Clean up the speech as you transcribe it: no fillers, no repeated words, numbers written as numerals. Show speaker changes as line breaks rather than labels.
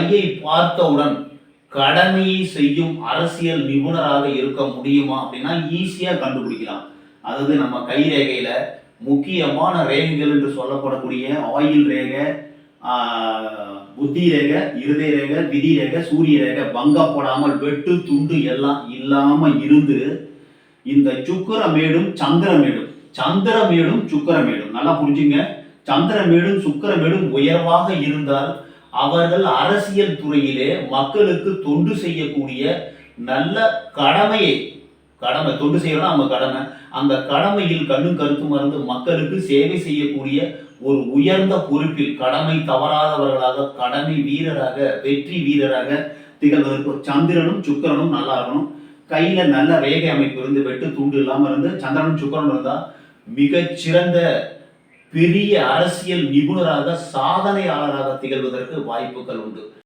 கையை பார்த்தவுடன் கடமையை செய்யும் அரசியல் நிபுணராக இருக்க முடியுமா அப்படின்னா ஈஸியா கண்டுபிடிக்கலாம். அதாவது நம்ம கை ரேகையில முக்கியமான ரேகைகள் என்று சொல்லப்படக்கூடிய ஆயில் ரேகை, புத்தி ரேகை, இருதய ரேகை, விதி ரேகை, சூரிய ரேகை பங்கப்படாமல் வெட்டு துண்டு எல்லாம் இல்லாம இருந்து இந்த சுக்கிரமேடும் சந்திரமேடும் சந்திரமேடும் சுக்கிரமேடும் நல்லா புரிஞ்சுங்க. சந்திரமேடும் சுக்கிரமேடும் உயர்வாக இருந்தால் அவர்கள் அரசியல் துறையிலே மக்களுக்கு தொண்டு செய்யக்கூடிய நல்ல கடமை தொண்டு செய்யறதா அவங்க கடமை. அந்த கடமையில் கண்ணும் கருத்தும் மறந்து மக்களுக்கு சேவை செய்யக்கூடிய ஒரு உயர்ந்த பொறுப்பில் கடமை தவறாதவர்களாக, கடமை வீரராக, வெற்றி வீரராக திகழ்வதற்கு சந்திரனும் சுக்கிரனும் நல்லா இருக்கணும். கையில நல்ல ரேகை அமைப்பு இருந்து வெட்டு துண்டு இல்லாம இருந்து சந்திரனும் சுக்கிரனும் இருந்தா மிகச்சிறந்த பெரிய அரசியல் நிபுணராக, சாதனையாளராக திகழ்வதற்கு வாய்ப்புகள் உண்டு.